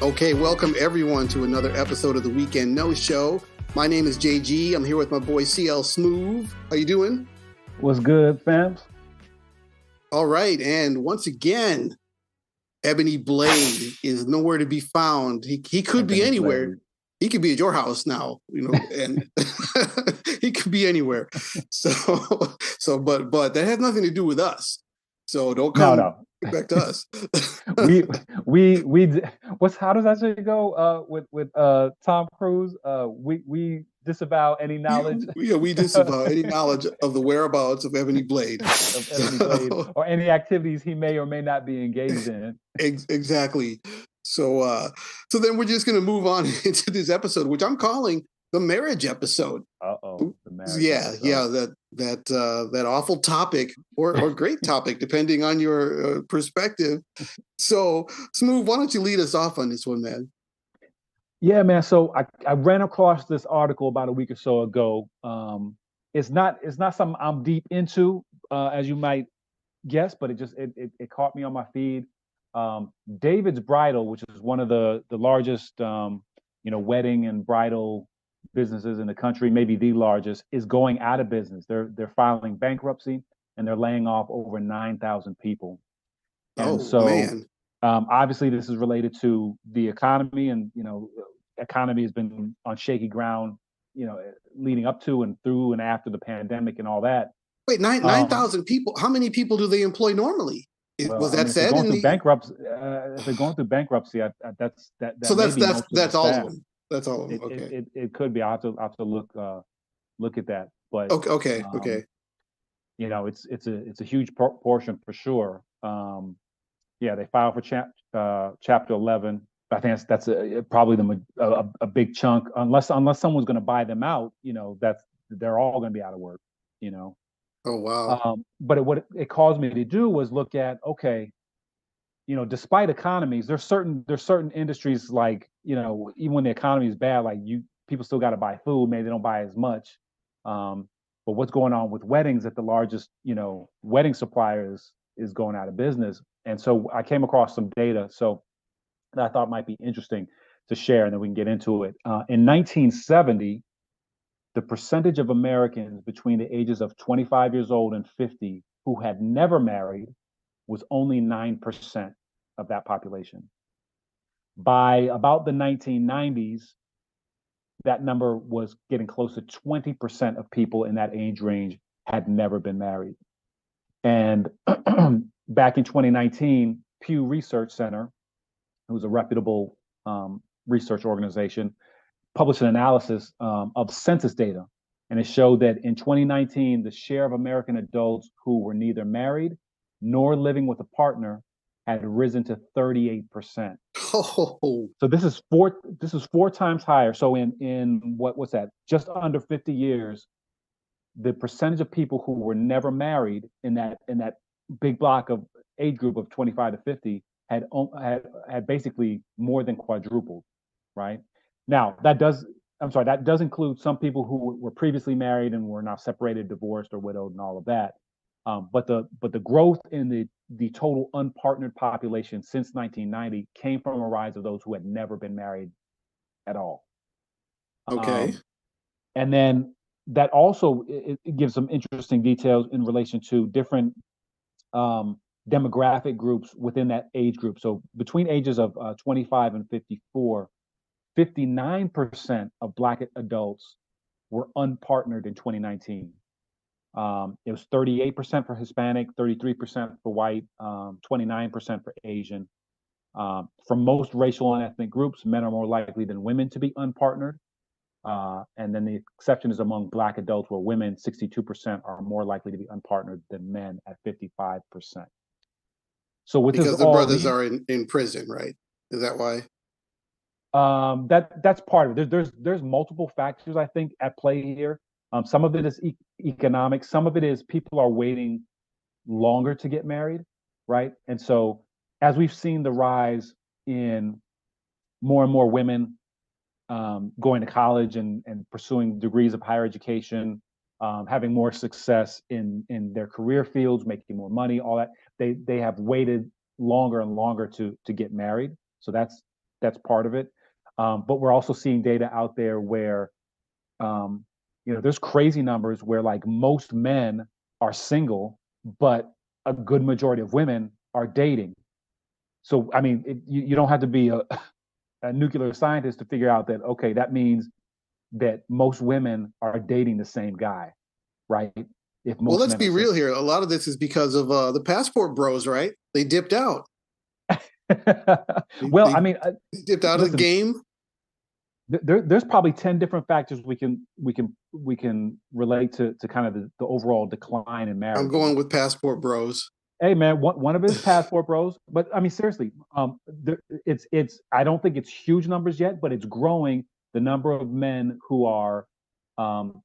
Okay, welcome everyone to another episode of the Weekend No Show. My name is JG. I'm here with my boy CL Smooth. How you doing? What's good, fams? All right, and once again, Ebony Blade is nowhere to be found. He could be Ebony anywhere. Blade. He could be at your house now, and he could be anywhere. So, but that has nothing to do with us. So don't No, come no. back to us. we what's how does that shit go? With Tom Cruise? We disavow any knowledge we disavow any knowledge of the whereabouts of Ebony Blade. of Ebony Blade or any activities he may or may not be engaged in. Exactly. So then we're just going to move on into this episode, which I'm calling the marriage episode. The marriage Yeah, episode. yeah, that awful topic or great topic, depending on your perspective. So, Smooth, why don't you lead us off on this one, man? Yeah, man. So I ran across this article about a week or so ago. It's not something I'm deep into, as you might guess, but it caught me on my feed. David's Bridal, which is one of the largest wedding and bridal businesses in the country, maybe the largest, is going out of business. They're filing bankruptcy and they're laying off over 9,000 people. And Oh so man. obviously this is related to the economy, and economy has been on shaky ground, leading up to and through and after the pandemic and all that. Wait, nine Um, thousand people. How many people do they employ normally? Well, Was I that mean, if they're said going in through the? bankruptcy, if they're going through bankruptcy, So that may be most of the that's all of staff. them. That's all of them. It it Okay. it, it could be. I have to look at that, but Okay. Okay. um, Okay. it's a huge portion for sure. Yeah, they filed for Chapter 11. I think that's probably a big chunk, unless someone's going to buy them out. That's they're all going to be out of work. You know, Oh wow. but what it caused me to do was look at, okay, despite economies, there's certain industries, like, even when the economy is bad, like, people still got to buy food. Maybe they don't buy as much. Um, but what's going on with weddings, at the largest, wedding suppliers, is going out of business. And so I came across some data that I thought might be interesting to share, and then we can get into it. In 1970, the percentage of Americans between the ages of 25 years old and 50 who had never married was only 9% of that population. By about the 1990s, that number was getting close to 20% of people in that age range had never been married. And back in 2019, Pew Research Center, who's a reputable research organization, published an analysis of census data. And it showed that in 2019, the share of American adults who were neither married nor living with a partner had risen to 38%. Oh. So this is four times higher. So in what's that? Just under 50 years, the percentage of people who were never married in that big block of age group of 25 to 50 had basically more than quadrupled, right? Now, that does include some people who were previously married and were now separated, divorced, or widowed, and all of that. But the growth in the total unpartnered population since 1990 came from a rise of those who had never been married at all. Okay. Um, and then that also it gives some interesting details in relation to different um, demographic groups within that age group. So between ages of 25 and 54, 59% of Black adults were unpartnered in 2019. It was 38% for Hispanic, 33% for white, 29% for Asian. For most racial and ethnic groups, men are more likely than women to be unpartnered. And then the exception is among Black adults, where women, 62%, are more likely to be unpartnered than men at 55%. So what this Because the all brothers leads, are in prison, right? Is that why? that's part of it. There's multiple factors, I think, at play here. Some of it is economic. Some of it is people are waiting longer to get married, right? And so, as we've seen the rise in more and more women going to college and pursuing degrees of higher education, having more success in their career fields, making more money, all that, they have waited longer and longer to get married. So that's part of it. But we're also seeing data out there where there's crazy numbers where like most men are single, but a good majority of women are dating. So I mean, you don't have to be a nuclear scientist to figure out that okay, that means that most women are dating the same guy, right? If Well, most let's men are be real single. here. A lot of this is because of the passport bros, right? They dipped out. They, Well, they, I mean, they dipped out of the listen, game. there's probably 10 different factors we can relate to kind of the overall decline in I'm marriages. going with passport bros. Hey man, one of it is passport bros, but I mean seriously, it's I don't think it's huge numbers yet, but it's growing. The number of men who are um,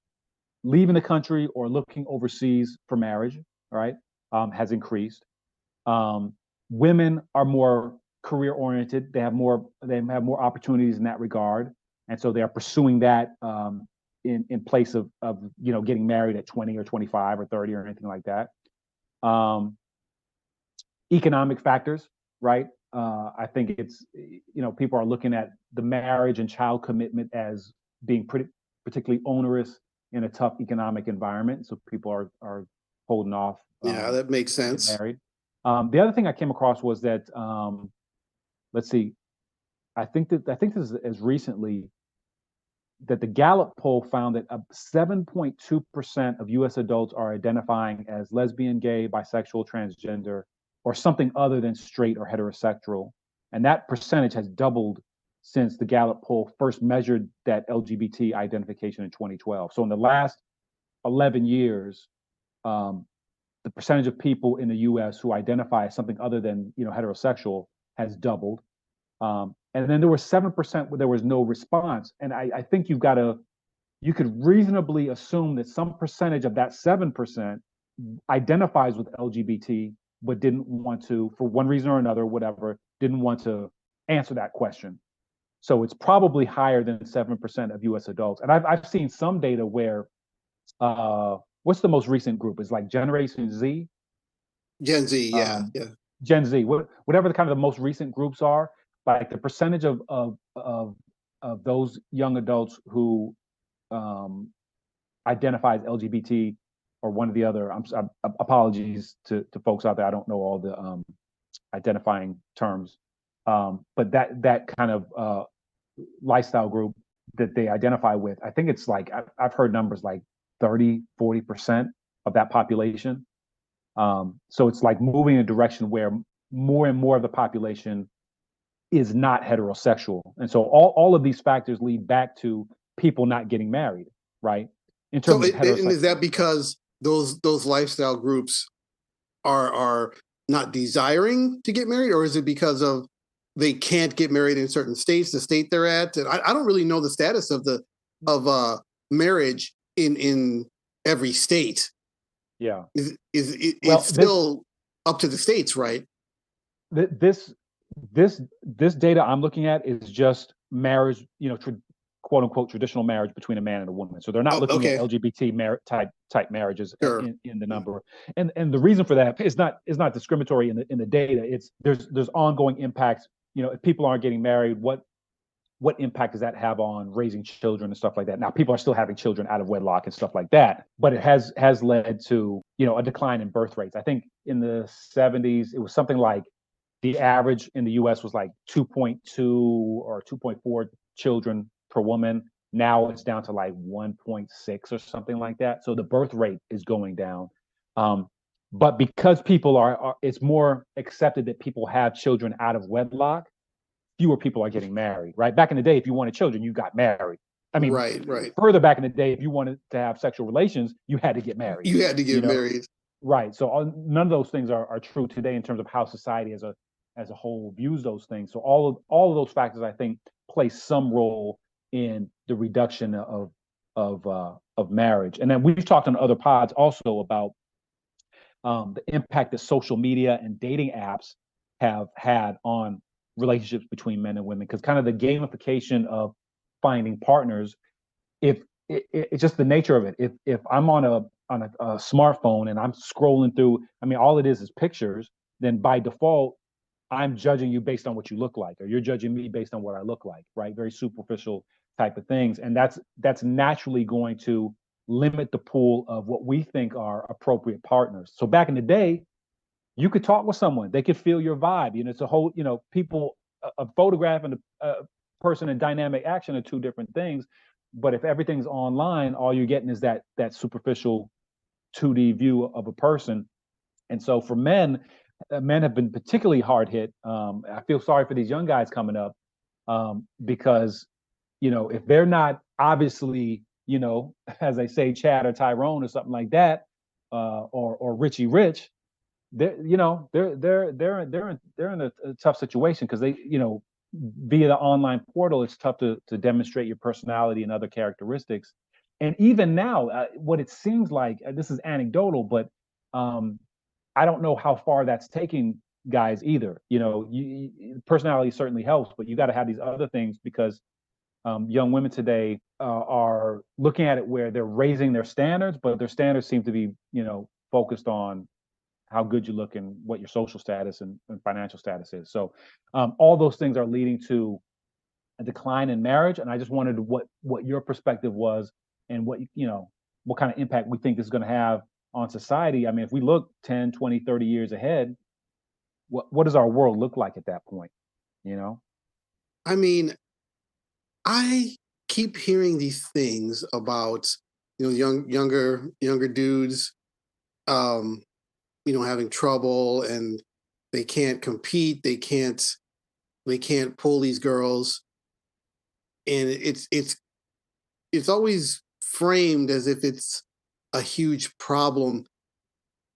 leaving the country or looking overseas for marriage, right, has increased. Um, Women are more career oriented. They have more opportunities in that regard, and so they are pursuing that in place of getting married at 20 or 25 or 30 or anything like that. Um, Economic factors, right? I think it's people are looking at the marriage and child commitment as being particularly onerous in a tough economic environment. So people are holding off Yeah, that makes to get sense. married. The other thing I came across was that let's see, I think this is as recently that the Gallup poll found that 7.2% of U.S. adults are identifying as lesbian, gay, bisexual, transgender, or something other than straight or heterosexual. And that percentage has doubled since the Gallup poll first measured that LGBT identification in 2012. So in the last 11 years, um, the percentage of people in the U.S. who identify as something other than heterosexual has doubled. And then there was 7% where there was no response. And I think you could reasonably assume that some percentage of that 7% identifies with LGBT, but didn't want to, for one reason or another, whatever, didn't want to answer that question. So it's probably higher than 7% of US adults. And I've seen some data where, what's the most recent group? It's like Generation Z, Gen Z, yeah, um, yeah. Gen Z, whatever the kind of the most recent groups are, like the percentage of those young adults who um, identify as LGBT or one or the other. Apologies to folks out there. I don't know all the identifying terms, but that kind of lifestyle group that they identify with, I think it's like I've heard numbers like 30-40% of that population. So it's like moving in a direction where more and more of the population is not heterosexual. And so all of these factors lead back to people not getting married, right? In So, terms of and is that heterosexual. because those lifestyle groups are not desiring to get married, or is it because of they can't get married in certain states, the state they're at? And I don't really know the status of marriage in every state. Yeah. It's Well, still up to the states, right? this this data I'm looking at is just marriage, quote unquote traditional marriage between a man and a woman. So they're not Oh, looking at okay, LGBT type marriages sure. in the number. And the reason for that is not discriminatory in the data. It's there's ongoing impacts. If people aren't getting married, what impact does that have on raising children and stuff like that? Now, people are still having children out of wedlock and stuff like that, but it has led to a decline in birth rates. I think in the 70s it was something like the average in the U.S. was like 2.2 or 2.4 children per woman. Now it's down to like 1.6 or something like that. So the birth rate is going down. Um, but because people it's more accepted that people have children out of wedlock, fewer people are getting married, right? Back in the day, if you wanted children, you got married. I mean, Right, right. further back in the day, if you wanted to have sexual relations, you had to get married, You had to you get know? married. Right. So none of those things are true today in terms of how society as a whole views those things. So all of those factors, I think, play some role in the reduction of marriage. And then we've talked on other pods also about the impact that social media and dating apps have had on relationships between men and women, because kind of the gamification of finding partners, if it's just the nature of it. If I'm on a smartphone and I'm scrolling through, I mean, all it is pictures, then by default, I'm judging you based on what you look like, or you're judging me based on what I look like, right? Very superficial type of things. And that's naturally going to limit the pool of what we think are appropriate partners. So back in the day, you could talk with someone, they could feel your vibe. It's a whole, people, a photograph and a person in dynamic action are two different things. But if everything's online, all you're getting is that superficial 2D view of a person. And so for men, men have been particularly hard hit. I feel sorry for these young guys coming up, because if they're not obviously, as they say, Chad or Tyrone or something like that, or Richie Rich, they're in a tough situation, because they, via the online portal, it's tough to demonstrate your personality and other characteristics. And even now, what it seems like, this is anecdotal, but I don't know how far that's taking guys either. Personality certainly helps, but you got to have these other things, because young women today are looking at it where they're raising their standards, but their standards seem to be, focused on how good you look and what your social status and financial status is. So all those things are leading to a decline in marriage. And I just wondered what your perspective was, and what kind of impact we think this is going to have on society. I mean, if we look 10, 20, 30 years ahead, what does our world look like at that point? I mean, I keep hearing these things about, younger dudes, um, having trouble, and they can't compete, they can't pull these girls, and it's always framed as if it's a huge problem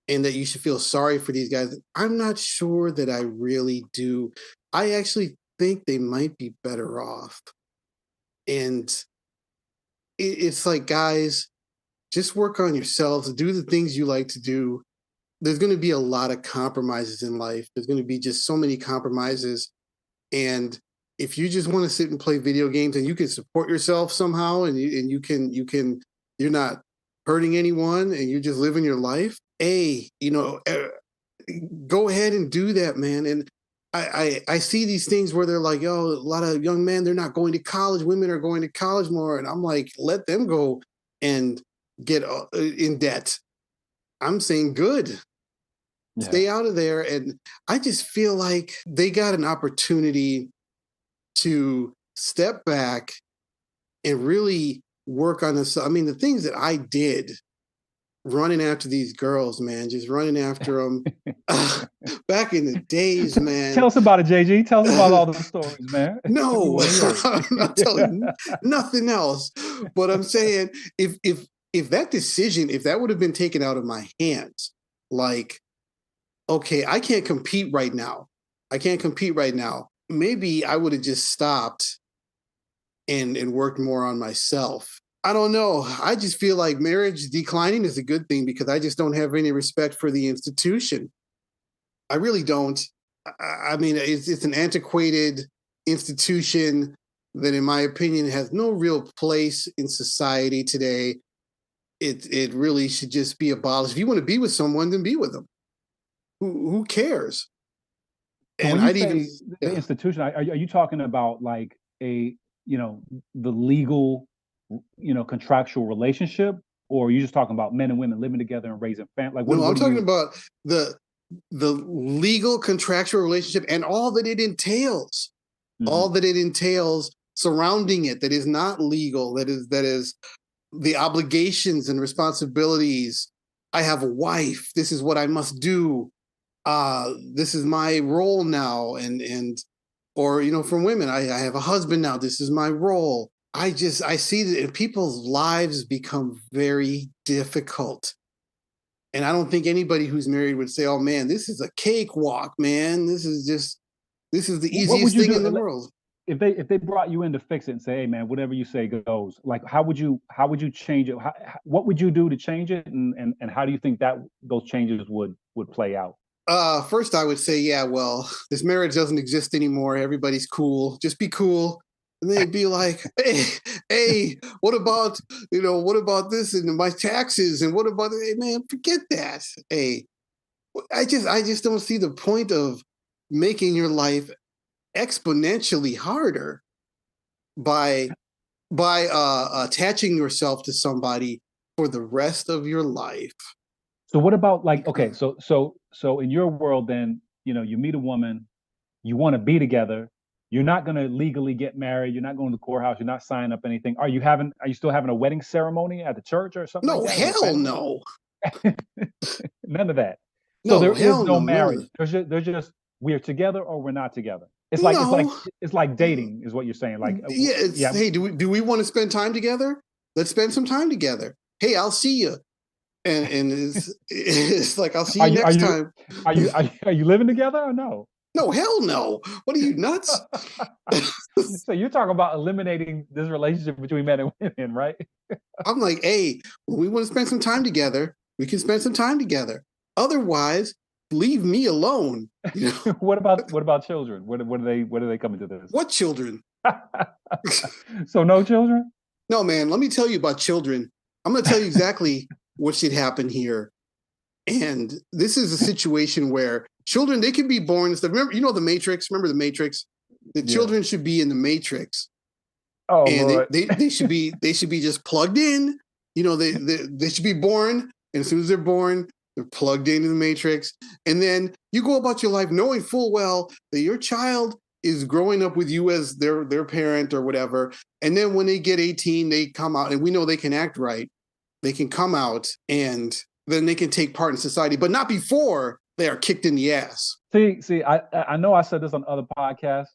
and that you should feel sorry for these guys. I'm not sure that I really do. I actually think they might be better off. And it's like, guys, just work on yourselves, do the things you like to do. There's going to be a lot of compromises in life. There's going to be just so many compromises. And if you just want to sit and play video games and you can support yourself somehow, and you're not hurting anyone, and you're just living your life, go ahead and do that, man. And I see these things where they're like, yo, a lot of young men, they're not going to college. Women are going to college more. And I'm like, let them go and get in debt. I'm saying good. Yeah. Stay out of there. And I just feel like they got an opportunity to step back and really work on this. I mean, the things that I did running after these girls, man, just running after them back in the days, man. Tell us about it, JG. Tell us about all the stories, man. No, I'm not telling you nothing else. But I'm saying, if that decision, if that would have been taken out of my hands, like, okay, I can't compete right now. I can't compete right now. Maybe I would have just stopped and worked more on myself. I don't know. I just feel like marriage declining is a good thing, because I just don't have any respect for the institution. I really don't. I mean, it's an antiquated institution that, in my opinion, has no real place in society today. It really should just be abolished. If you want to be with someone, then be with them. Who cares? So And when you I'd even say the institution, are you talking about like the legal, contractual relationship, or are you just talking about men and women living together and raising family? Like no, I'm what are talking you? about the legal contractual relationship and all that it entails. All Mhm. that it entails surrounding it, that is not legal, that is the obligations and responsibilities. I have a wife. This is what I must do. This is my role now. And or, from women, I have a husband now. This is my role. I see that people's lives become very difficult. And I don't think anybody who's married would say, oh man, this is a cakewalk, man. This is the What would easiest you thing do in the world. if they brought you in to fix it and say, hey man, whatever you say goes? Like how would you change it? What would you do to change it, and how do you think that those changes would play out? First, I would say, yeah, well, this marriage doesn't exist anymore. Everybody's cool. Just be cool. And they'd be like, hey, what about this and my taxes? And what about, hey, man, forget that. Hey, I just don't see the point of making your life exponentially harder by attaching yourself to somebody for the rest of your life. So what about like, okay, so in your world then, you meet a woman, you want to be together, you're not going to legally get married, you're not going to the courthouse, you're not signing up anything. Are you still having a wedding ceremony at the church or something like No, that with hell family? no. None of that. So No, there is hell no no, none of marriage. that. There's just we're together or we're not together. It's like it's like No. it's like dating is what you're saying. Like Yeah, it's yeah. hey, do we want to spend time together? Let's spend some time together. Hey, I'll see you. And it's like I'll see Are you you are next you time. are you living together or no? No, hell no. What are you nuts? So you're talking about eliminating this relationship between men and women, right? I'm like, hey, when we want to spend some time together, we can spend some time together. Otherwise, leave me alone. What about children? What are they coming to this? What children? So no children? No, man, let me tell you about children. I'm going to tell you exactly what should happen here. And this is a situation where children, they can be born and stuff. Remember, the Matrix? Remember the Matrix? The Yeah. children should be in the Matrix. Oh And Lord. they should be just plugged in. They should be born, and as soon as they're born, they're plugged into the Matrix. And then you go about your life knowing full well that your child is growing up with you as their parent or whatever. And then when they get 18, they come out, and we know they can act right. They can come out, and then they can take part in society, but not before they are kicked in the ass. See, I know I said this on other podcasts,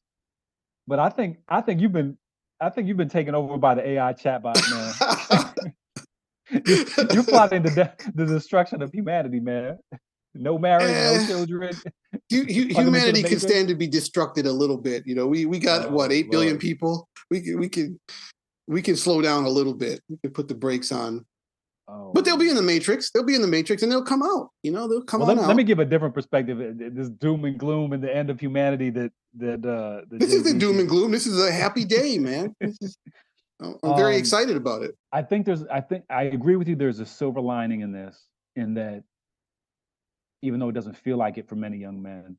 but I think you've been taken over by the AI chatbot, man. You're plotting the destruction of humanity, man. No marriage, no Eh, children. Plug them into the humanity can matrix. stand to be destructed a little bit. We got what, Oh 8 billion Lord. people. We can slow down a little bit. We can put the brakes on. Oh But they'll be in man. the Matrix. They'll be in the Matrix, and they'll come out. They'll come Well, on let me out. give a different perspective. This doom and gloom and the end of humanity that This Jay isn't Z doom and shared. gloom. This is a happy day, man. I'm very Um, excited about it. I think I agree with you. There's a silver lining in this, in that even though it doesn't feel like it for many young men,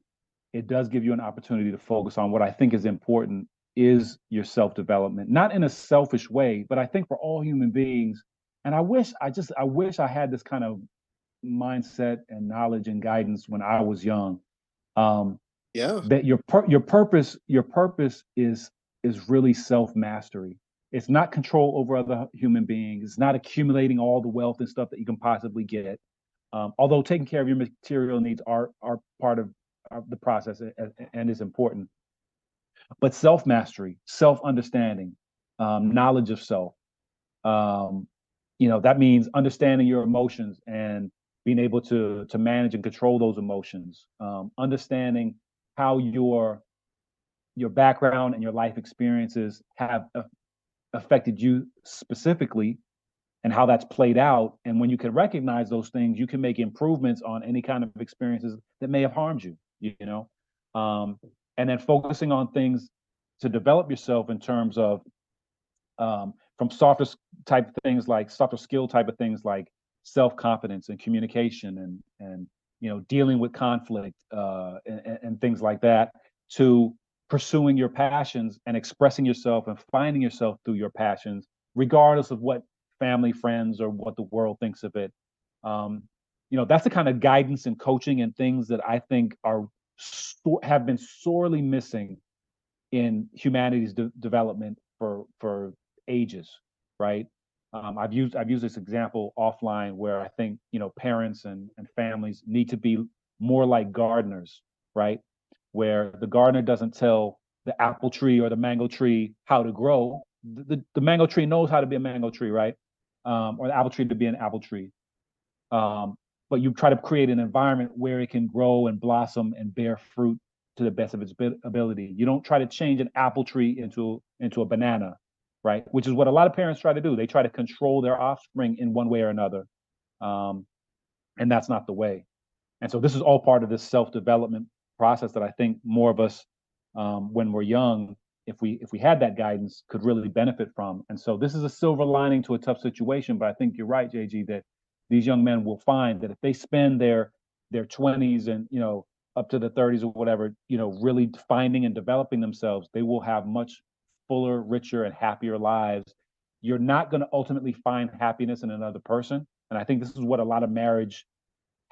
it does give you an opportunity to focus on what I think is important is your self-development, not in a selfish way, but I think for all human beings. And I wish I had this kind of mindset and knowledge and guidance when I was young. Um, Yeah. that your purpose is really self-mastery. It's not control over other human beings. It's not accumulating all the wealth and stuff that you can possibly get. Although taking care of your material needs are part of the process and is important. But self-mastery, self-understanding, knowledge of self. Um, that means understanding your emotions and being able to manage and control those emotions. Understanding how your background and your life experiences have affected you specifically, and how that's played out. And when you can recognize those things, you can make improvements on any kind of experiences that may have harmed you. You know, um, and then focusing on things to develop yourself in terms of from softer skill type of things like self confidence and communication and dealing with conflict and things like that, to pursuing your passions and expressing yourself and finding yourself through your passions, regardless of what family, friends, or what the world thinks of it. Um, that's the kind of guidance and coaching and things that I think have been sorely missing in humanity's development for ages, right? I've used this example offline where I think parents and families need to be more like gardeners, right? Where the gardener doesn't tell the apple tree or the mango tree how to grow. The mango tree knows how to be a mango tree, right? Or the apple tree to be an apple tree. Um, but you try to create an environment where it can grow and blossom and bear fruit to the best of its ability. You don't try to change an apple tree into a banana, right? Which is what a lot of parents try to do. They try to control their offspring in one way or another, um, and that's not the way. And so this is all part of this self development process that I think more of us, when we're young, if we had that guidance, could really benefit from. And so this is a silver lining to a tough situation. But I think you're right, JG, that these young men will find that if they spend their 20s and up to the 30s or whatever, really finding and developing themselves, they will have much fuller, richer, and happier lives. You're not going to ultimately find happiness in another person. And I think this is what a lot of marriage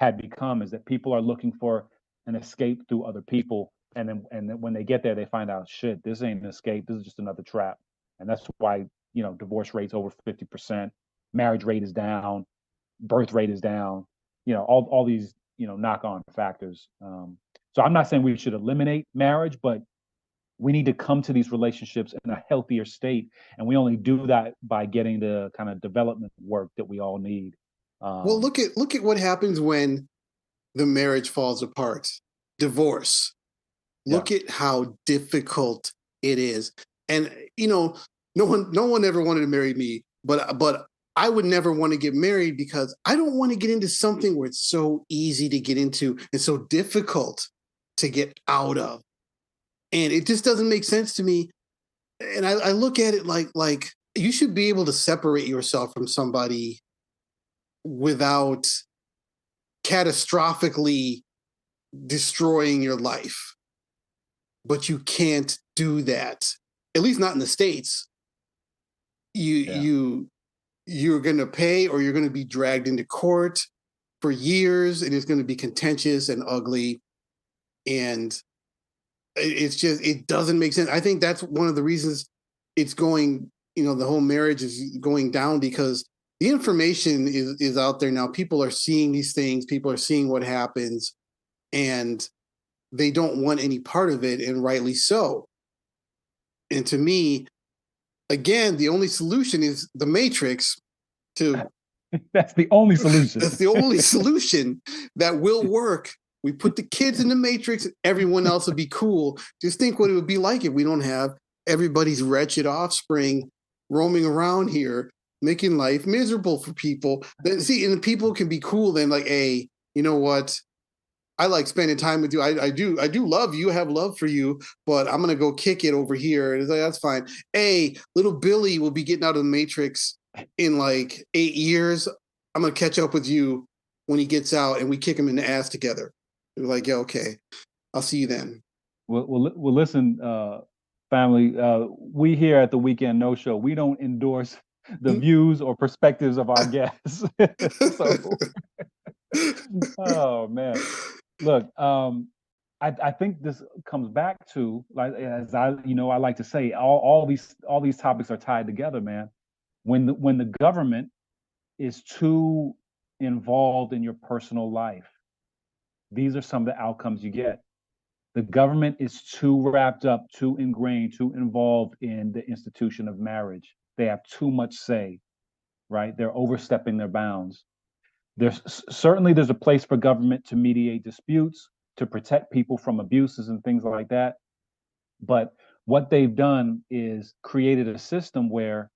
had become, is that people are looking for an escape through other people. And then when they get there, they find out, shit, this ain't an escape. This is just another trap. And that's why, divorce rates over 50%, marriage rate is down, birth rate is down, all these, knock-on factors. So I'm not saying we should eliminate marriage, but we need to come to these relationships in a healthier state. And we only do that by getting the kind of development work that we all need. Well, look at what happens when the marriage falls apart. Divorce. Yeah. Look at how difficult it is. And no one ever wanted to marry me, but I would never want to get married because I don't want to get into something where it's so easy to get into and so difficult to get out of. And it just doesn't make sense to me. And I look at it like you should be able to separate yourself from somebody without catastrophically destroying your life. But you can't do that. At least not in the States. You're going to pay, or you're going to be dragged into court for years, and it's going to be contentious and ugly. And it doesn't make sense. I think that's one of the reasons it's going, the whole marriage is going down, because the information is out there now. People are seeing these things. People are seeing what happens, and they don't want any part of it, and rightly so. And to me, again, the only solution is the Matrix. That's the only solution. That's the only solution that will work. We put the kids in the Matrix, and everyone else will be cool. Just think what it would be like if we don't have everybody's wretched offspring roaming around here, making life miserable for people. See, and people can be cool then, like, hey, you know what? I like spending time with you. I do love you, have love for you, but I'm gonna go kick it over here. And it's like, that's fine. Hey, little Billy will be getting out of the Matrix in like 8 years. I'm gonna catch up with you when he gets out, and we kick him in the ass together. They're like, yeah, okay, I'll see you then. Well, listen, family. We here at the Weekend No Show, we don't endorse the views or perspectives of our guests. So, oh man. Look, I think this comes back to, like, as I like to say, all these topics are tied together, man. When the government is too involved in your personal life, these are some of the outcomes you get. The government is too wrapped up, too ingrained, too involved in the institution of marriage. They have too much say, right? They're overstepping their bounds. There's a place for government to mediate disputes, to protect people from abuses and things like that. But what they've done is created a system where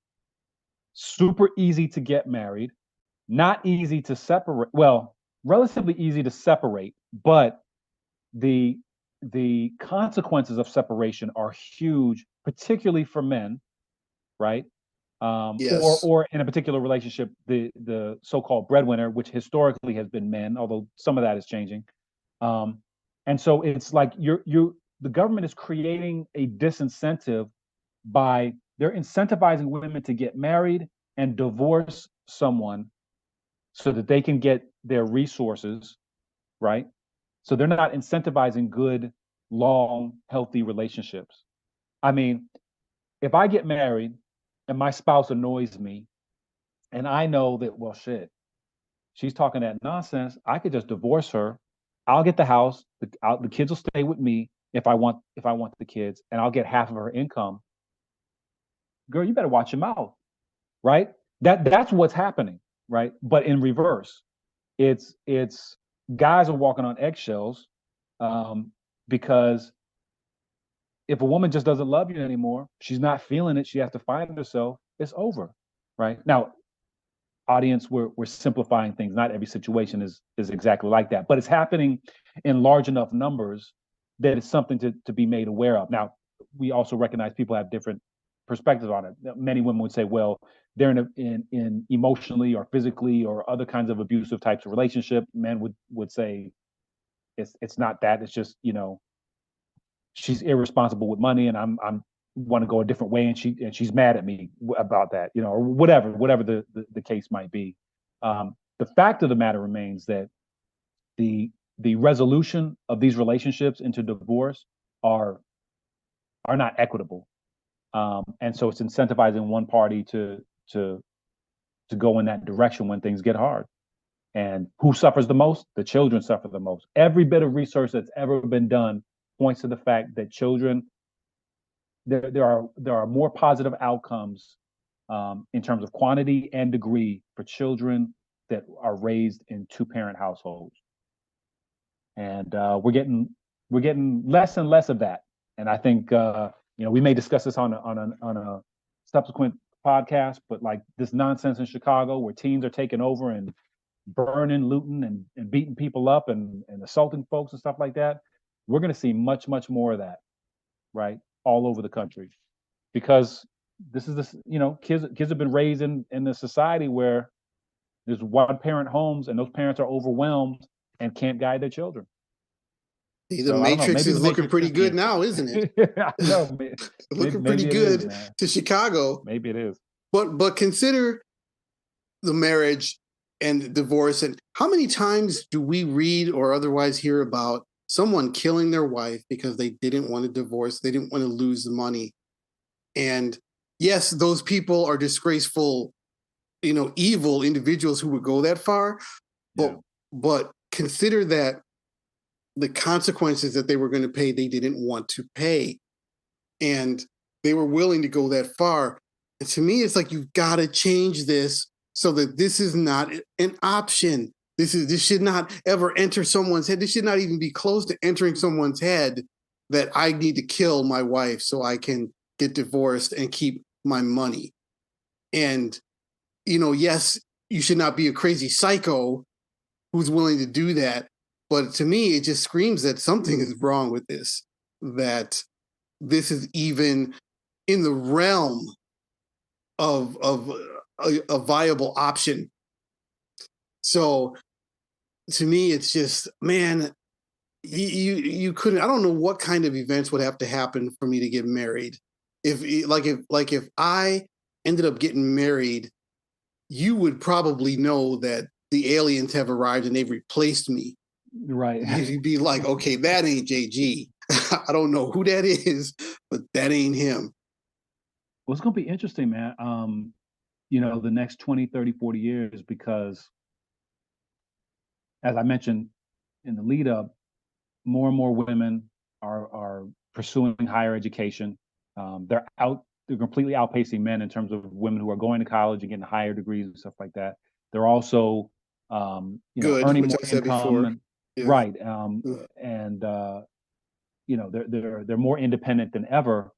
super easy to get married, not easy to separate. Well, relatively easy to separate, but the consequences of separation are huge, particularly for men, right? Yes. Or in a particular relationship, the so-called breadwinner, which historically has been men, although some of that is changing. And so it's like the government is creating a disincentive by they're incentivizing women to get married and divorce someone so that they can get their resources, right? So they're not incentivizing good, long, healthy relationships. I mean, if I get married and my spouse annoys me, and I know that, well, shit, she's talking that nonsense, I could just divorce her. I'll get the house. The kids will stay with me if I want the kids, and I'll get half of her income. Girl, you better watch your mouth, right? That's what's happening, right? But in reverse, it's guys are walking on eggshells, because if a woman just doesn't love you anymore, she's not feeling it, she has to find herself, it's over, right? Now, audience, we're simplifying things. Not every situation is exactly like that, but it's happening in large enough numbers that it's something to be made aware of. Now, we also recognize people have different perspectives on it. Many women would say, well, they're in emotionally or physically or other kinds of abusive types of relationship. Men would say It's not that. It's just, she's irresponsible with money, and I'm want to go a different way, and she's mad at me about that, or whatever the case might be. The fact of the matter remains that the resolution of these relationships into divorce are not equitable, and so it's incentivizing one party to go in that direction when things get hard. And who suffers the most? The children suffer the most. Every bit of research that's ever been done points to the fact that children, there are more positive outcomes, in terms of quantity and degree, for children that are raised in two-parent households. And we're getting less and less of that. And I think we may discuss this on a subsequent podcast, but like this nonsense in Chicago where teens are taking over and burning, looting, and beating people up and assaulting folks and stuff like that, we're going to see much, much more of that, right, all over the country, because this is kids have been raised in a society where there's one parent homes, and those parents are overwhelmed and can't guide their children. The So I don't know. Matrix Maybe is the looking Matrix pretty is good the now, isn't it? answer. I know. Looking pretty Maybe it is, good man. to Chicago. Maybe it is. But consider the marriage and divorce, and how many times do we read or otherwise hear about someone killing their wife because they didn't want to divorce, they didn't want to lose the money. And yes, those people are disgraceful, evil individuals who would go that far. But Yeah. but consider that the consequences that they were going to pay, they didn't want to pay. And they were willing to go that far. And to me, it's like, you've got to change this so that this is not an option. This should not ever enter someone's head. This should not even be close to entering someone's head, that I need to kill my wife so I can get divorced and keep my money. And, yes, you should not be a crazy psycho who's willing to do that. But to me, it just screams that something is wrong with this, that this is even in the realm of a viable option. So to me, it's just, man, you couldn't. I don't know what kind of events would have to happen for me to get married. If I ended up getting married, you would probably know that the aliens have arrived and they've replaced me. Right. You'd be like, okay, that ain't JG. I don't know who that is, but that ain't him. Well, it's going to be interesting, man. The next 20, 30, 40 years, because as I mentioned in the lead up, more and more women are pursuing higher education. They're completely outpacing men in terms of women who are going to college and getting higher degrees and stuff like that. They're also, Good, earning which more I said income, before. and Yeah. right, and they're more independent than ever.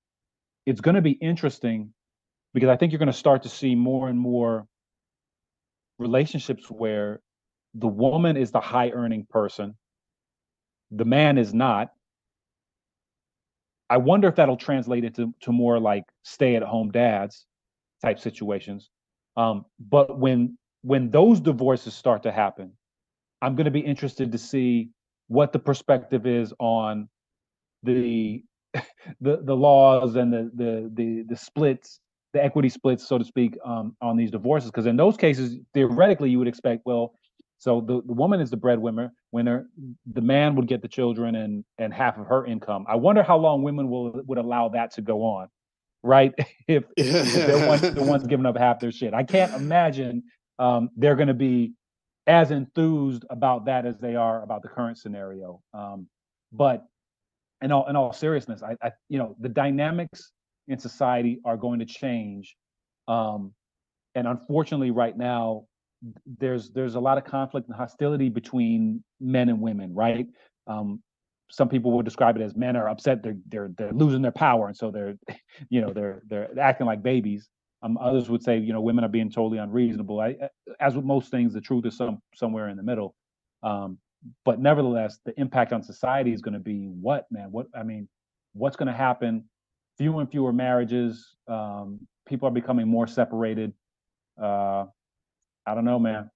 It's going to be interesting because I think you're going to start to see more and more relationships where the woman is the high earning person, the man is not. I wonder if that'll translate into more like stay at home dads type situations. But when those divorces start to happen, I'm going to be interested to see what the perspective is on the the laws and the splits, the equity splits, so to speak, on these divorces. Because in those cases, theoretically, you would expect, well, so the woman is the breadwinner, the man would get the children and half of her income. I wonder how long women would allow that to go on, right? if they're the ones giving up half their shit. I can't imagine they're going to be as enthused about that as they are about the current scenario. But in all seriousness, I the dynamics in society are going to change, and unfortunately, right now, there's a lot of conflict and hostility between men and women, right? Some people would describe it as men are upset, they're losing their power, and so they're they're acting like babies. Others would say women are being totally unreasonable. As with most things, the truth is somewhere in the middle. Um, but nevertheless, the impact on society is going to be what, man? What's going to happen? Fewer and fewer marriages. People are becoming more separated. I don't know, man.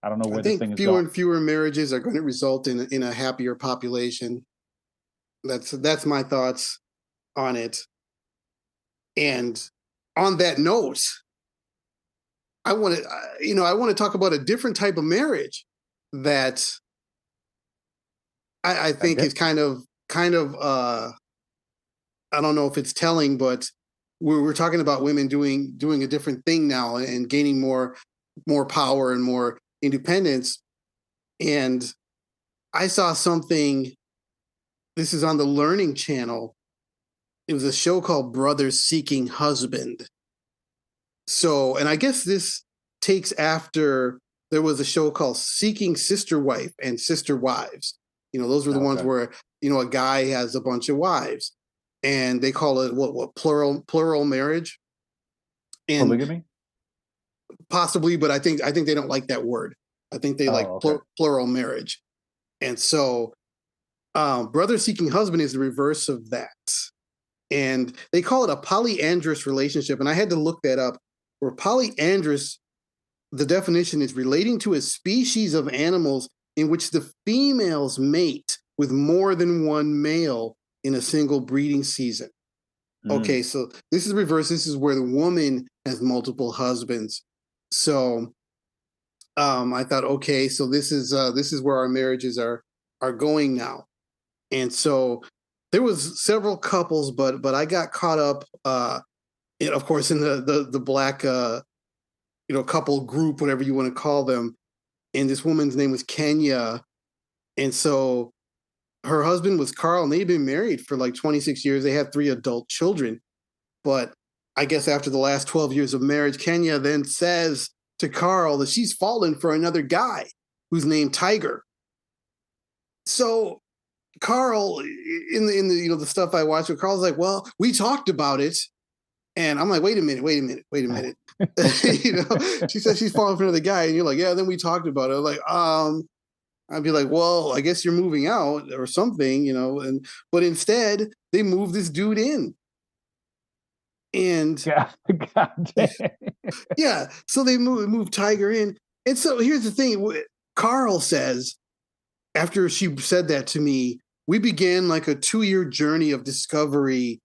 I don't know I where this think thing is fewer going. and fewer marriages are going to result in a happier population. That's my thoughts on it. And on that note, I want to talk about a different type of marriage that I I think did. is kind of I don't know if it's telling, but we're talking about women doing a different thing now and gaining more power and more independence. And I saw something. This is on the Learning Channel. It was a show called Brothers Seeking Husband. So, and I guess this takes after there was a show called Seeking Sister Wife and Sister Wives. Those were the ones Okay. where, a guy has a bunch of wives and they call it what plural marriage. And Polygamy. possibly, but I think they don't like that word. I think they like Oh, okay. plural marriage. And so Brother Seeking Husband is the reverse of that. And they call it a polyandrous relationship. And I had to look that up. Where polyandrous, the definition is relating to a species of animals in which the females mate with more than one male in a single breeding season. Mm. Okay, so this is reverse. This is where the woman has multiple husbands. So I thought, okay, so this is where our marriages are going now. And so there was several couples, but I got caught up, of course, in the black couple group, whatever you want to call them. And this woman's name was Kenya, and so her husband was Carl, and they'd been married for like 26 years. They had 3 adult children, but I guess after the last 12 years of marriage, Kenya then says to Carl that she's fallen for another guy who's named Tiger. So Carl, in the the stuff I watched, with Carl's like, well, we talked about it, and I'm like, wait a minute. She says she's falling for another guy, and you're like, yeah. Then we talked about it. I'm like, I'd be like, well, I guess you're moving out or something, and but instead they move this dude in, and God, God damn. yeah, so they move Tiger in, and so here's the thing: Carl says after she said that to me, we began like a 2-year journey of discovery,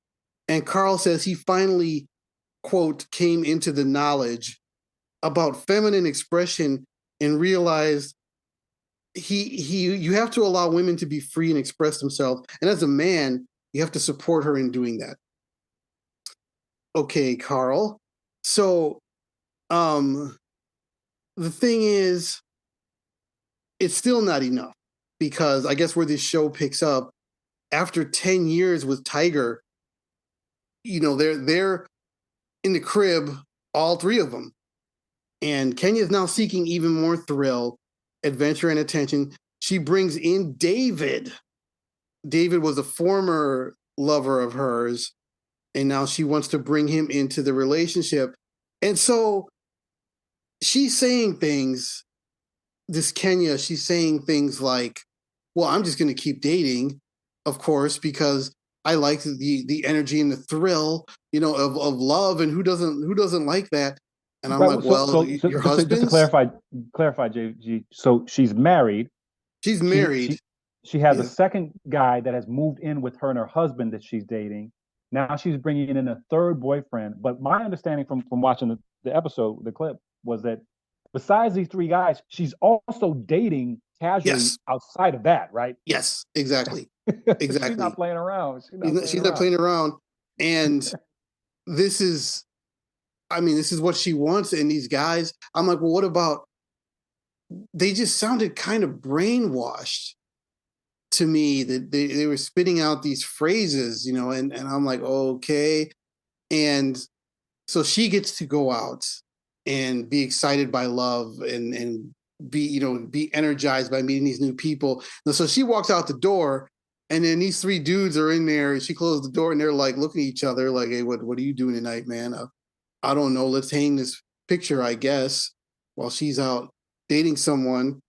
and Carl says he finally, quote, came into the knowledge about feminine expression and realized he you have to allow women to be free and express themselves, and as a man you have to support her in doing that. Okay, Carl. So um the thing is, it's still not enough, because I guess where this show picks up, after 10 years with Tiger, they're in the crib, all 3 of them, and Kenya is now seeking even more thrill, adventure, and attention. She brings in David. David was a former lover of hers, and now she wants to bring him into the relationship. And so she's saying things, this Kenya, she's saying things like, well, I'm just going to keep dating, of course, because I like the energy and the thrill, of love, and who doesn't like that? And I'm like, Right. So, well, so, so your just to husband's, clarify, JG. So she's married. she's She married. she she has a Yeah. second guy that has moved in with her and her husband that she's dating. Now she's bringing in a third boyfriend. But my understanding from watching the episode, the clip, was that besides these 3 guys, she's also dating casually Yes. outside of that, right? Yes. Exactly. She's not Exactly. playing around. She's not playing She's not around. playing around, and this is, I mean, this is what she wants. And these guys, I'm like, well, what about? They just sounded kind of brainwashed to me, that they were spitting out these phrases, and I'm like, okay. And so she gets to go out and be excited by love, and be energized by meeting these new people. And so she walks out the door, and then these 3 dudes are in there, and she closed the door, and they're like looking at each other like, hey, what are you doing tonight, man? I don't know. Let's hang this picture, I guess, while she's out dating someone.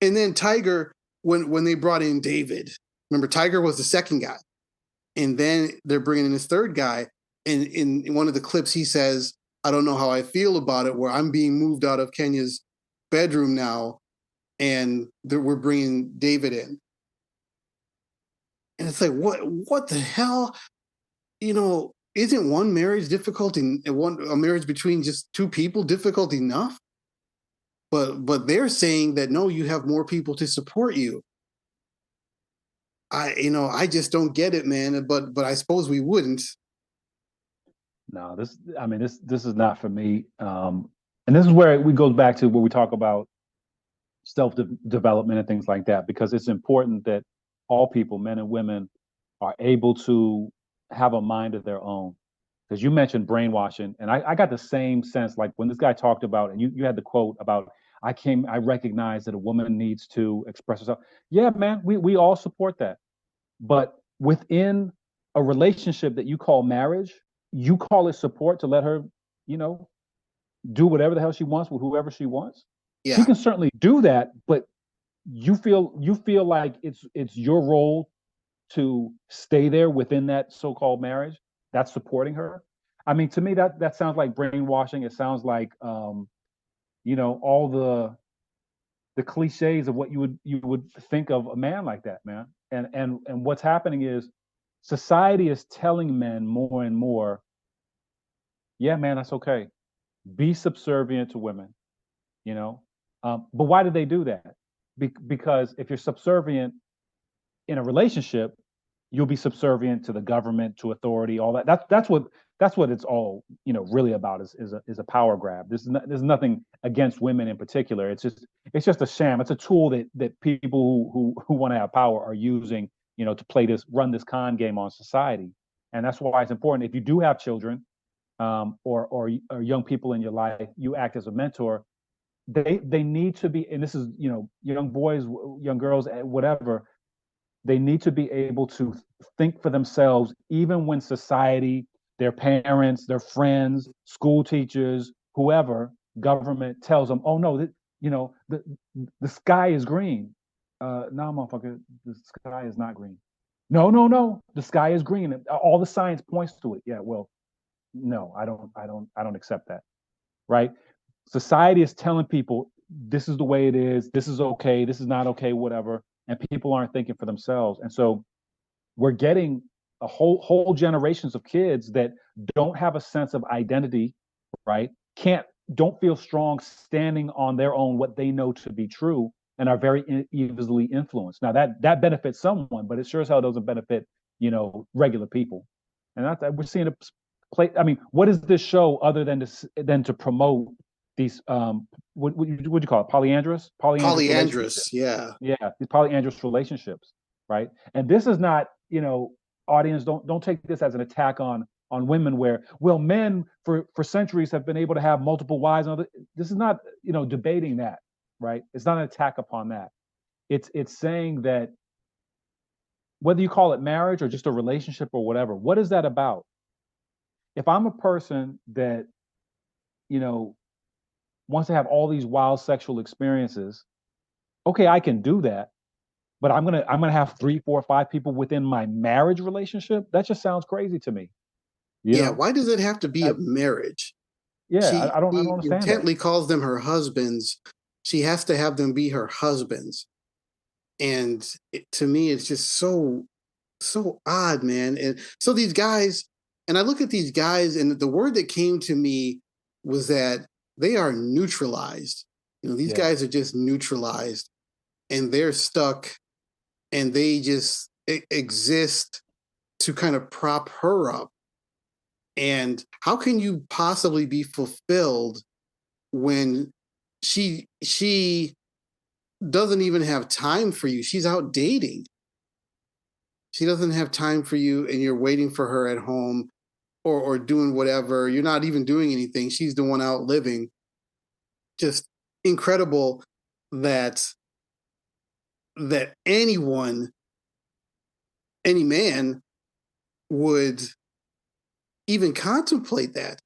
And then Tiger, when they brought in David, remember Tiger was the second guy, and then they're bringing in this third guy. And in one of the clips, he says, "I don't know how I feel about it, where I'm being moved out of Kenya's bedroom now, and we're bringing David in. And it's like, what the hell? Isn't one marriage difficult, and a marriage between just two people difficult enough? But they're saying that no, you have more people to support you. I just don't get it, man. But I suppose we wouldn't. No, this is not for me. And this is where we goes back to where we talk about self development and things like that, because it's important that all people, men and women, are able to have a mind of their own. Because you mentioned brainwashing, and I got the same sense like when this guy talked about, and you had the quote about, I recognize that a woman needs to express herself. Yeah, man, we all support that. But within a relationship that you call marriage, you call it support to let her, you know, do whatever the hell she wants with whoever she wants. She Yeah, can certainly do that, but you feel like it's your role to stay there within that so-called marriage that's supporting her. I mean, to me, that sounds like brainwashing. It sounds like all the cliches of what you would think of a man like that, man. And what's happening is society is telling men more and more, yeah, man, that's okay. Be subservient to women, you know. But why do they do that? Because if you're subservient in a relationship, you'll be subservient to the government, to authority, all that. That's what it's all really about is a power grab. There's nothing against women in particular. It's just a sham. It's a tool that people who want to have power are using, to run this con game on society. And that's why it's important. If you do have children, or young people in your life, you act as a mentor. They need to be, and this is young boys, young girls, whatever. They need to be able to think for themselves, even when society, their parents, their friends, school teachers, whoever, government tells them, "Oh no, the sky is green." No, motherfucker, the sky is not green. No, no, no, the sky is green. All the science points to it. Yeah, well, no, I don't accept that. Right? Society is telling people this is the way it is. This is okay. This is not okay. Whatever. And people aren't thinking for themselves. And so we're getting a whole generations of kids that don't have a sense of identity, right? Don't feel strong standing on their own what they know to be true, and are very easily influenced. Now that benefits someone, but it sure as hell doesn't benefit regular people. And we're seeing a play. I mean, what is this show other than to promote these what you call it, polyandrous polyandrous. relationships? Yeah, Yeah, these polyandrous relationships, right? And this is not, audience, don't take this as an attack on women, where, well, men for centuries have been able to have multiple wives. And this is not, debating that, right? It's not an attack upon that. It's saying that whether you call it marriage or just a relationship or whatever, what is that about? If I'm a person that, you know, wants to have all these wild sexual experiences, okay, I can do that. But I'm gonna have three, four, five people within my marriage relationship. That just sounds crazy to me. You yeah. know, Why does it have to be I, a marriage? yeah, She I don't she understand that. intently calls them her husbands. She has to have them be her husbands, and to me, it's just so odd, man. And so these guys, and I look at these guys, and the word that came to me was that they are neutralized. These Yeah, guys are just neutralized, and they're stuck, and they just exist to kind of prop her up. And how can you possibly be fulfilled when she doesn't even have time for you? She's out dating. She doesn't have time for you, and you're waiting for her at home, or doing whatever. You're not even doing anything. She's the one out living. Just incredible that anyone, any man, would even contemplate that.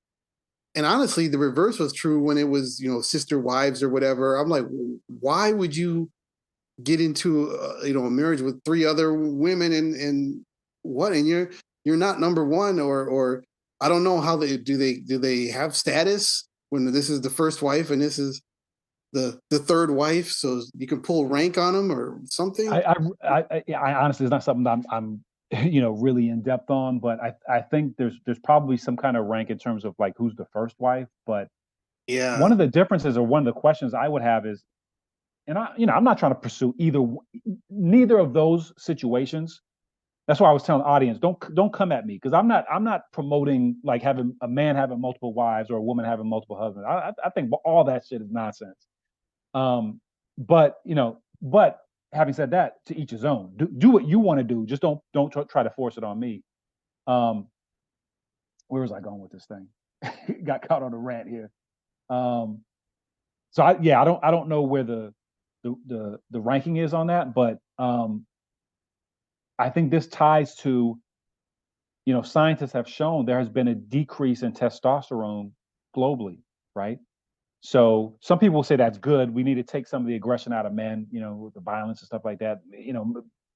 And honestly, the reverse was true when it was, sister wives or whatever. I'm like, why would you get into a marriage with three other women, and what? And you're not number one, or I don't know how they do they have status when this is the first wife and this is. the third wife, so you can pull rank on them or something. I honestly, it's not something that I'm really in depth on, but I think there's probably some kind of rank in terms of like who's the first wife. But one Yeah. of the differences or one of the questions I would have is, and I'm not trying to pursue neither of those situations. That's why I was telling the audience, don't come at me because I'm not promoting like having a man having multiple wives or a woman having multiple husbands. I think all that shit is nonsense. Um, but having said that, to each his own. Do what you want to do. Just don't try to force it on me. Um, where was I going with this thing? Got caught on a rant here. Um, so I don't know where the ranking is on that, but I think this ties to, scientists have shown there has been a decrease in testosterone globally, right? So some people say that's good. We need to take some of the aggression out of men, with the violence and stuff like that.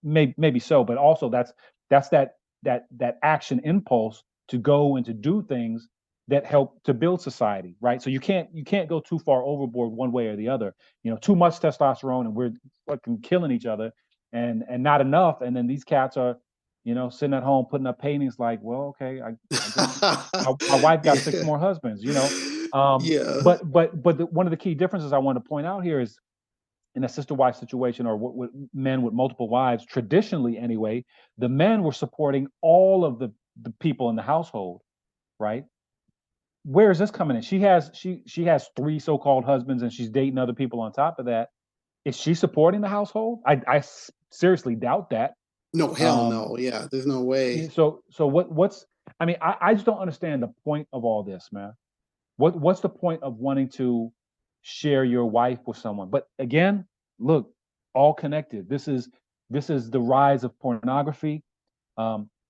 Maybe so, but also that's that action impulse to go and to do things that help to build society, right? So you can't go too far overboard one way or the other. Too much testosterone and we're fucking killing each other, and not enough, and then these cats are, sitting at home putting up paintings like, well, okay, I guess my wife got six Yeah. more husbands. Um, Yeah. but one of the key differences I want to point out here is in a sister wife situation or with men with multiple wives, traditionally anyway, the men were supporting all of the people in the household, right? Where is this coming in? She has three so-called husbands and she's dating other people on top of that. Is she supporting the household? I seriously doubt that. No, hell Um, no. Yeah, there's no way. so what's I mean, I just don't understand the point of all this, man. What's the point of wanting to share your wife with someone? But again, look, all connected. This is the rise of pornography.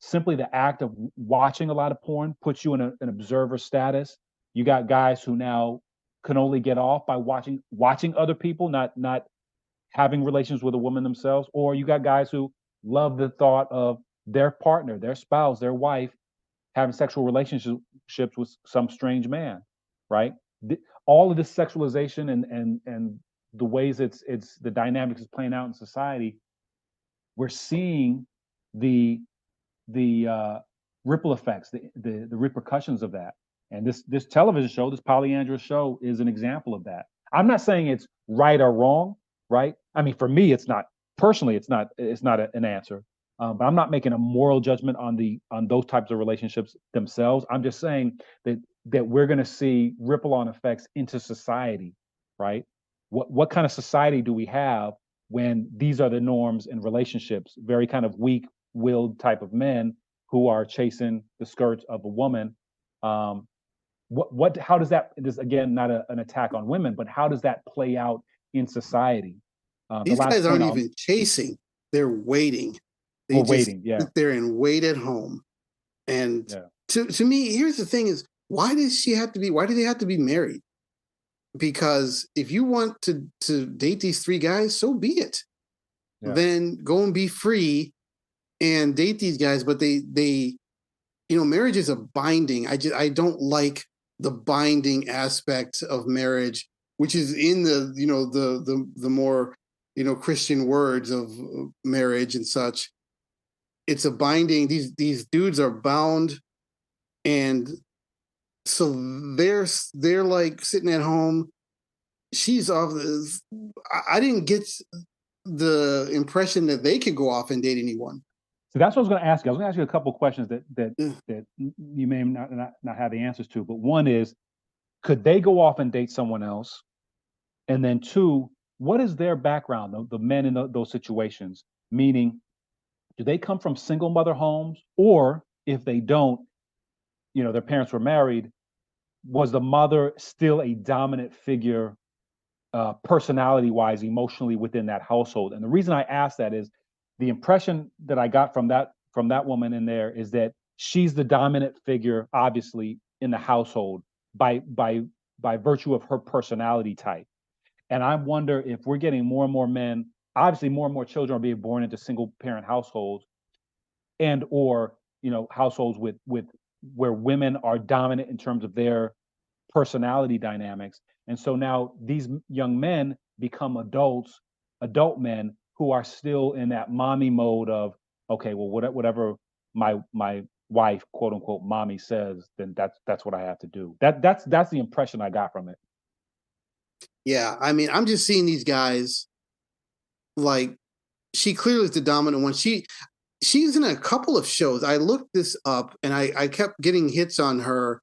Simply the act of watching a lot of porn puts you in an observer status. You got guys who now can only get off by watching other people, not having relations with a woman themselves. Or you got guys who love the thought of their partner, their spouse, their wife having sexual relationships with some strange man, right? All of this sexualization and the ways it's the dynamics is playing out in society, we're seeing the the ripple effects, the repercussions of that. And this television show, this polyandrous show, is an example of that. I'm not saying it's right or wrong, right? I mean, for me, it's not personally, it's not an answer. But I'm not making a moral judgment on those types of relationships themselves. I'm just saying that we're going to see ripple on effects into society, right? What kind of society do we have when these are the norms in relationships? Very kind of weak-willed type of men who are chasing the skirts of a woman. Um, how does that? This again, not an attack on women, but how does that play out in society? The These last guys point aren't I'll even chasing. They're waiting. They we're just waiting. Yeah, sit there and wait at home. And yeah, to me, here's the thing is why do they have to be married? Because if you want to date these three guys, so be it. yeah. Then go and be free and date these guys. But marriage is a binding. I don't like the binding aspect of marriage, which is in the more Christian words of marriage and such. It's a binding. These dudes are bound, and so they're like sitting at home. She's off. I didn't get the impression that they could go off and date anyone. So that's what I was going to ask you. I was going to ask you a couple of questions that that Yeah. that you may not have the answers to. But one is, could they go off and date someone else? And then two, what is their background? The men in those situations, meaning, do they come from single mother homes, or if they don't, their parents were married, was the mother still a dominant figure, personality wise, emotionally within that household? And the reason I ask that is the impression that I got from that woman in there is that she's the dominant figure, obviously, in the household by virtue of her personality type. And I wonder if we're getting more and more men, obviously more and more children are being born into single parent households, and or households with where women are dominant in terms of their personality dynamics. And so now these young men become adult men who are still in that mommy mode of, okay, well, whatever my wife, quote unquote, mommy says, then that's what I have to do. That's the impression I got from it. Yeah, I mean, I'm just seeing these guys like she clearly is the dominant one. She's in a couple of shows. I looked this up and I kept getting hits on her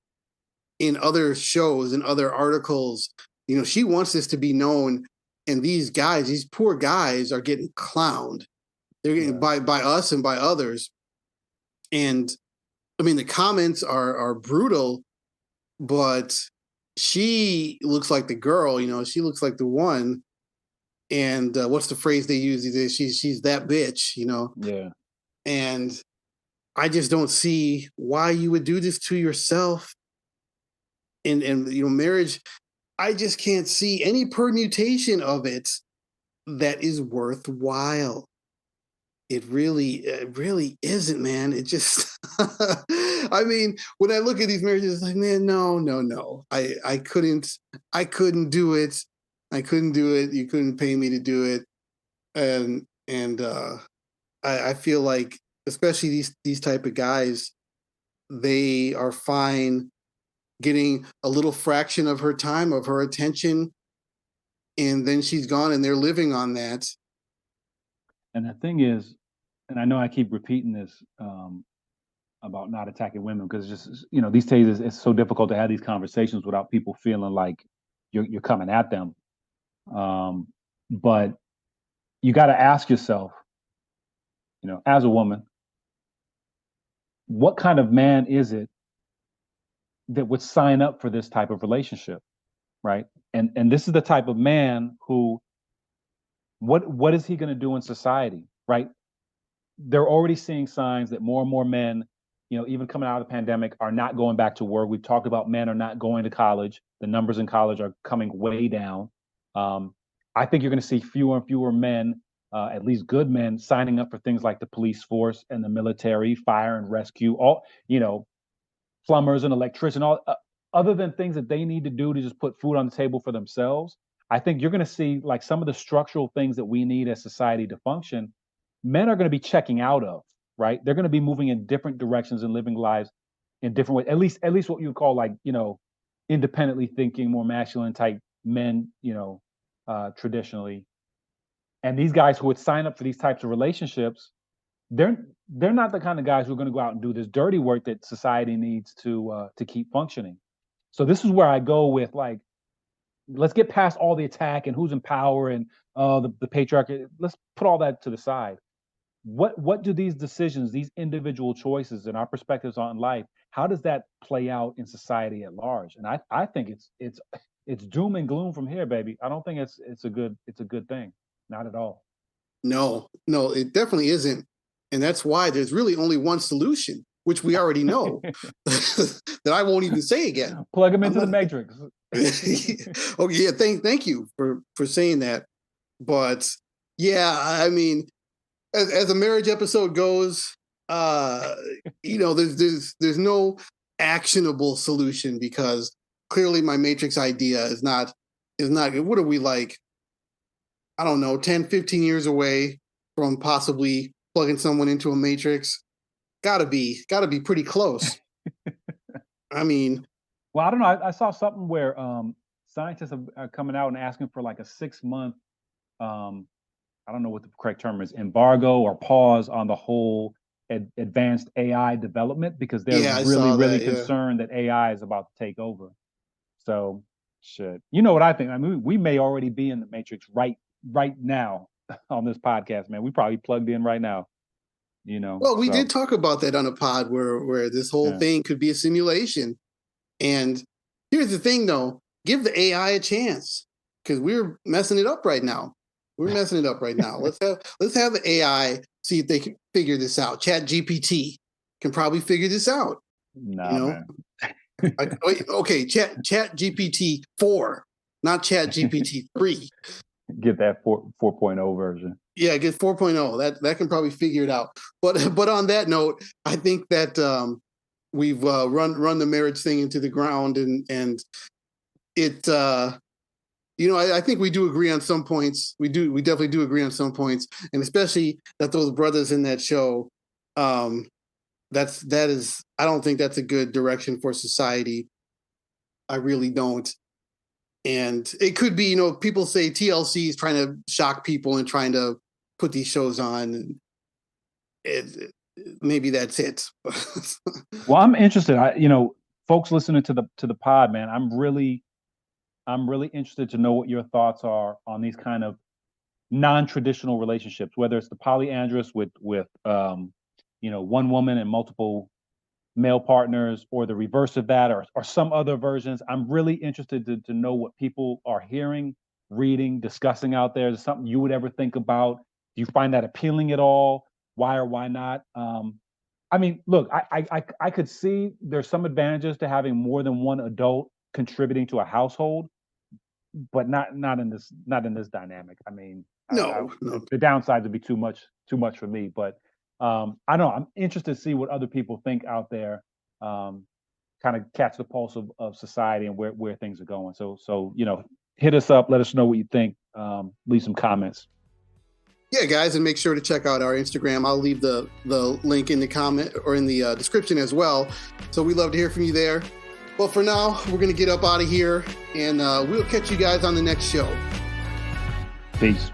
in other shows and other articles. You know, she wants this to be known, and these guys, these poor guys, are getting clowned. They're getting by us and by others. And I mean, the comments are brutal, but she looks like the girl. You know, she looks like the one. And what's the phrase they use? She's that bitch. You know, Yeah. and I just don't see why you would do this to yourself. And you know, marriage, I just can't see any permutation of it that is worthwhile. It really isn't, man. It just, I mean, when I look at these marriages, it's like, man, no. I couldn't do it. I couldn't do it. You couldn't pay me to do it. And I feel like, especially these type of guys, they are fine getting a little fraction of her time, of her attention, and then she's gone, and they're living on that. And the thing is, and I know I keep repeating this about not attacking women because just these days it's so difficult to have these conversations without people feeling like you're coming at them. But you got to ask yourself, as a woman, what kind of man is it that would sign up for this type of relationship, right? And this is the type of man who, what is he going to do in society, right? They're already seeing signs that more and more men, even coming out of the pandemic, are not going back to work. We've talked about men are not going to college. The numbers in college are coming way down. I think you're going to see fewer and fewer men, at least good men, signing up for things like the police force and the military, fire and rescue, all, plumbers and electricians, all other than things that they need to do to just put food on the table for themselves. I think you're going to see like some of the structural things that we need as society to function. Men are going to be checking out of, right? They're going to be moving in different directions and living lives in different ways. At least what you would call like, independently thinking, more masculine type men, traditionally. And these guys who would sign up for these types of relationships, they're not the kind of guys who are going to go out and do this dirty work that society needs to keep functioning. So this is where I go with like, let's get past all the attack and who's in power and the patriarchy. Let's put all that to the side. What do these decisions, these individual choices, and our perspectives on life, how does that play out in society at large? And I think it's doom and gloom from here, baby. I don't think it's a good thing. Not at all. No, it definitely isn't. And that's why there's really only one solution, which we already know, that I won't even say again. Plug them into the matrix. Oh yeah, thank you for saying that. But yeah, I mean, as a marriage episode goes, there's no actionable solution, because clearly my matrix idea is not what are we like, I don't know, 10, 15 years away from possibly plugging someone into a matrix. Gotta be pretty close. I mean, well, I don't know. I saw something where scientists are coming out and asking for like a 6-month, I don't know what the correct term is, embargo or pause on the whole advanced AI development, because they're yeah, I really, saw really that. Yeah. concerned that AI is about to take over. So, shit. You know what I think? I mean, we may already be in the matrix right now on this podcast, man. We probably plugged in right now. Well, we So, did talk about that on a pod where this whole yeah. thing could be a simulation. And here's the thing, though: give the AI a chance, because we're messing it up right now. We're messing it up right now. Let's have the AI see if they can figure this out. Chat GPT can probably figure this out. Nah, man. Okay, Chat GPT 4, not Chat GPT 3. Get that 4.0 version. Yeah, get 4.0. That can probably figure it out. But on that note, I think that we've run the marriage thing into the ground, and it I think we do agree on some points. We definitely do agree on some points, and especially that those brothers in that show. That is. I don't think that's a good direction for society. I really don't. And it could be, people say TLC is trying to shock people and trying to put these shows on. And maybe that's it. Well, I'm interested. Folks listening to the pod, man, I'm really interested to know what your thoughts are on these kind of non-traditional relationships, whether it's the polyandrous with one woman and multiple male partners, or the reverse of that, or some other versions. I'm really interested to know what people are hearing, reading, discussing out there. Is it something you would ever think about? Do you find that appealing at all? Why or why not? I mean, look, I could see there's some advantages to having more than one adult contributing to a household, but not in this dynamic. I mean, No. The downsides would be too much for me. But I don't know. I'm interested to see what other people think out there. Kind of catch the pulse of society and where things are going. So hit us up. Let us know what you think. Leave some comments. Yeah, guys, and make sure to check out our Instagram. I'll leave the link in the comment or in the description as well. So we'd love to hear from you there. Well, for now, we're going to get up out of here, and we'll catch you guys on the next show. Peace.